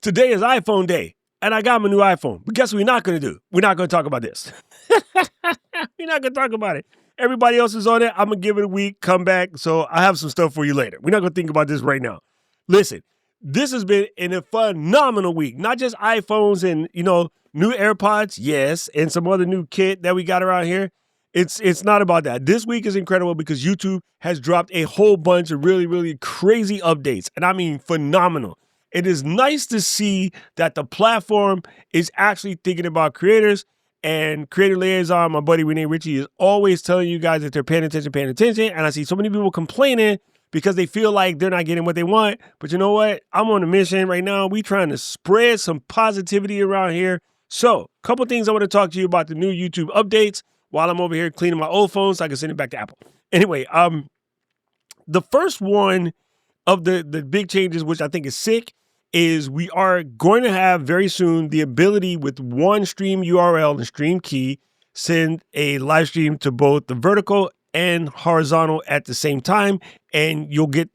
Today is iPhone day, and I got my new iPhone. But guess what we're not going to do? We're not going to talk about this. We're not going to talk about it. Everybody else is on it. I'm going to give it a week, come back. So I have some stuff for you later. We're not going to think about this right now. Listen, this has been a phenomenal week. Not just iPhones and, new AirPods, yes, and some other new kit that we got around here. It's not about that. This week is incredible because YouTube has dropped a whole bunch of really, really crazy updates. And I mean phenomenal. It is nice to see that the platform is actually thinking about creators, and Creator Liaison, my buddy Renee Ritchie, is always telling you guys that they're paying attention. And I see so many people complaining because they feel like they're not getting what they want. But you know what? I'm on a mission right now. We trying to spread some positivity around here. So a couple things I want to talk to you about the new YouTube updates while I'm over here cleaning my old phone so I can send it back to Apple. Anyway, the first one of the big changes, which I think is sick, is we are going to have very soon the ability with one stream URL and stream key, send a live stream to both the vertical and horizontal at the same time, and you'll get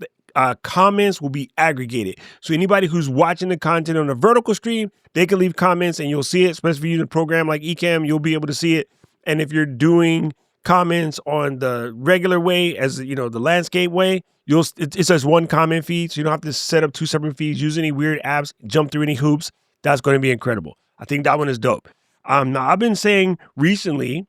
comments will be aggregated. So anybody who's watching the content on a vertical stream, they can leave comments and you'll see it, especially if you're using a program like Ecamm, you'll be able to see it. And if you're doing comments on the regular way, as the landscape way, it says one comment feed, so you don't have to set up two separate feeds, use any weird apps, jump through any hoops. That's going to be incredible. I think that one is dope. Now I've been saying recently,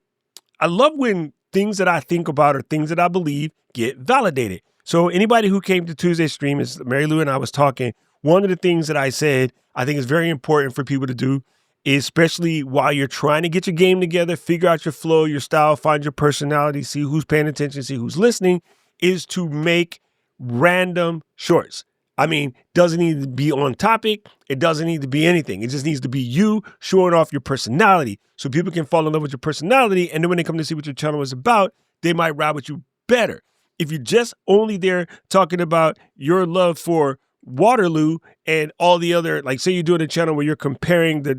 I love when things that I think about or things that I believe get validated. So anybody who came to Tuesday's stream, as Mary Lou and I was talking, one of the things that I said I think is very important for people to do, especially while you're trying to get your game together, figure out your flow, your style, find your personality, see who's paying attention, see who's listening, is to make random shorts. I mean, doesn't need to be on topic. It doesn't need to be anything. It just needs to be you showing off your personality so people can fall in love with your personality. And then when they come to see what your channel is about, they might ride with you better. If you're just only there talking about your love for Waterloo and all the other, like say you're doing a channel where you're comparing the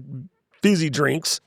fizzy drinks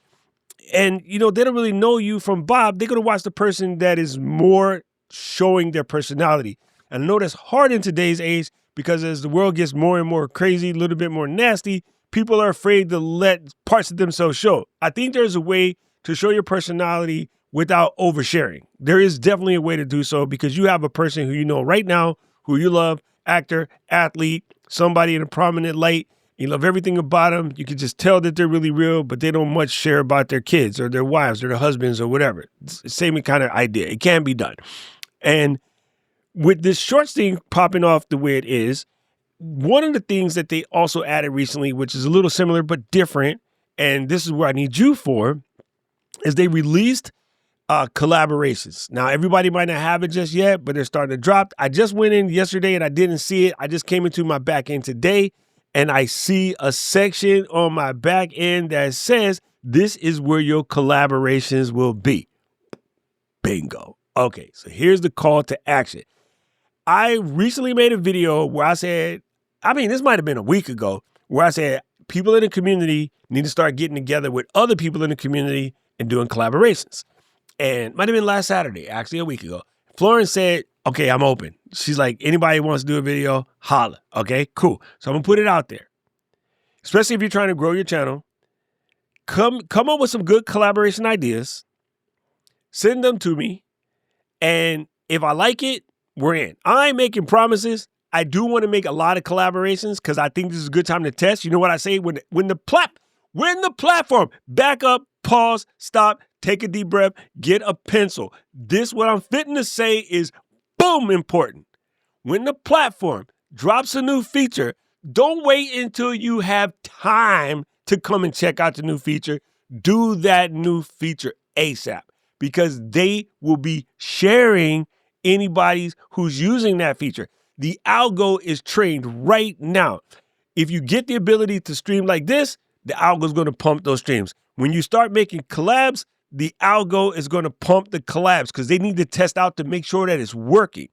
and, they don't really know you from Bob, they're going to watch the person that is more showing their personality. And I know that's hard in today's age because as the world gets more and more crazy, a little bit more nasty, people are afraid to let parts of themselves show. I think there's a way to show your personality without oversharing. There is definitely a way to do so because you have a person who you know right now, who you love, actor, athlete, somebody in a prominent light. You love everything about them. You can just tell that they're really real, but they don't much share about their kids or their wives or their husbands or whatever. It's the same kind of idea. It can be done. And with this shorts thing popping off the way it is, one of the things that they also added recently, which is a little similar but different, and this is where I need you for, is they released collaborations. Now, everybody might not have it just yet, but they're starting to drop. I just went in yesterday and I didn't see it. I just came into my back end today and I see a section on my back end that says, this is where your collaborations will be. Bingo. Okay, so here's the call to action. I recently made a video where I said, this might have been a week ago, where I said people in the community need to start getting together with other people in the community and doing collaborations. And might have been last Saturday, actually a week ago. Florence said, okay, I'm open. She's like, anybody wants to do a video, holla. Okay, cool. So I'm gonna put it out there. Especially if you're trying to grow your channel, come up with some good collaboration ideas, send them to me. And if I like it, we're in. I ain't making promises. I do want to make a lot of collaborations because I think this is a good time to test. You know what I say? When the platform, back up, pause, stop, take a deep breath, get a pencil. What I'm fitting to say is boom important. When the platform drops a new feature, don't wait until you have time to come and check out the new feature. Do that new feature ASAP because they will be sharing anybody who's using that feature. The algo is trained right now. If you get the ability to stream like this, the algo is going to pump those streams. When you start making collabs, the algo is going to pump the collabs because they need to test out to make sure that it's working.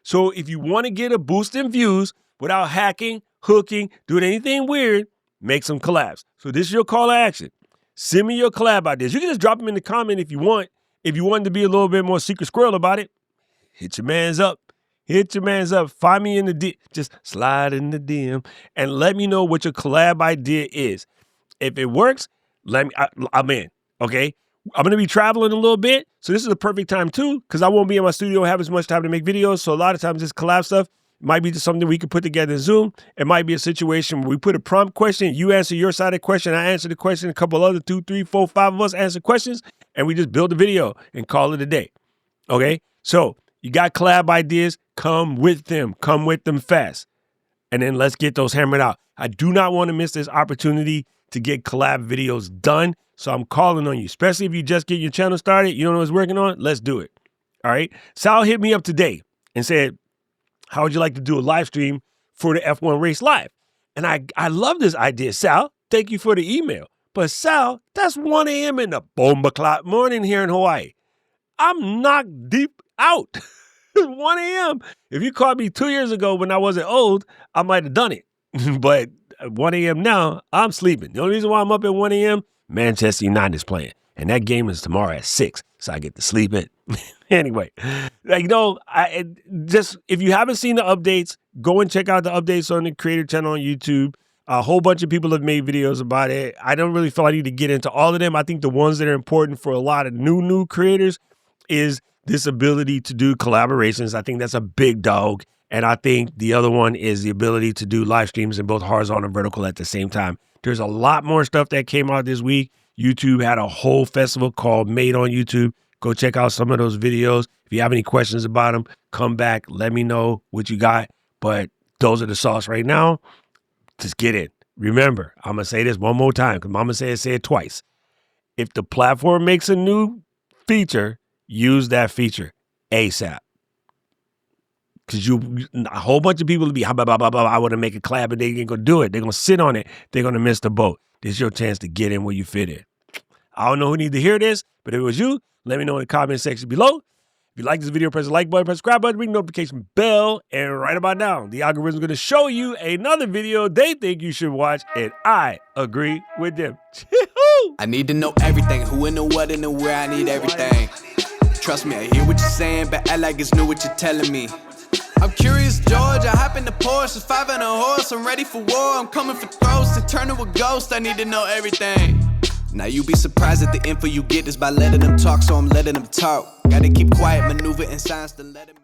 So if you want to get a boost in views without hacking, hooking, doing anything weird, make some collabs. So this is your call to action. Send me your collab ideas. You can just drop them in the comment if you want. If you want to be a little bit more secret squirrel about it, hit your mans up. Hit your mans up. Find me in the DM. Just slide in the DM and let me know what your collab idea is. If it works, I'm in, okay? I'm going to be traveling a little bit, so this is the perfect time too, because I won't be in my studio and have as much time to make videos. So a lot of times this collab stuff might be just something we could put together in Zoom. It might be a situation where we put a prompt question, you answer your side of the question, I answer the question, a couple other 2, 3, 4, 5 of us answer questions, and we just build a video and call it a day, okay? So you got collab ideas, come with them fast. And then let's get those hammered out. I do not want to miss this opportunity to get collab videos done. So I'm calling on you, especially if you just get your channel started, you don't know what's working on, let's do it. All right. Sal hit me up today and said, how would you like to do a live stream for the F1 race live? And I love this idea. Sal, thank you for the email. But Sal, that's 1 a.m. in the bomba clock morning here in Hawaii. I'm knocked deep out. 1 a.m. If you called me 2 years ago when I wasn't old, I might have done it. But at 1 a.m. now, I'm sleeping. The only reason why I'm up at 1 a.m., Manchester United is playing. And that game is tomorrow at 6, so I get to sleep in. Anyway, if you haven't seen the updates, go and check out the updates on the creator channel on YouTube. A whole bunch of people have made videos about it. I don't really feel I need to get into all of them. I think the ones that are important for a lot of new creators is this ability to do collaborations. I think that's a big dog. And I think the other one is the ability to do live streams in both horizontal and vertical at the same time. There's a lot more stuff that came out this week. YouTube had a whole festival called Made on YouTube. Go check out some of those videos. If you have any questions about them, come back. Let me know what you got. But those are the sauce right now. Just get it. Remember, I'm going to say this one more time because Mama said it twice. If the platform makes a new feature, use that feature ASAP. Because a whole bunch of people will be, I want to make a collab, and they ain't going to do it. They're going to sit on it. They're going to miss the boat. This is your chance to get in where you fit in. I don't know who needs to hear this, but if it was you, let me know in the comment section below. If you like this video, press the like button, press the subscribe button, ring the notification bell, and right about now, the algorithm is going to show you another video they think you should watch, and I agree with them. I need to know everything, who and the what and the where, I need everything. Trust me, I hear what you're saying, but act like it's new what you're telling me. I'm curious, George, I hop in the Porsche, it's 5 and a horse, I'm ready for war, I'm coming for throats, to turn to a ghost, I need to know everything. Now you be surprised at the info you get is by letting them talk, so I'm letting them talk. Gotta keep quiet, maneuver in silence to let them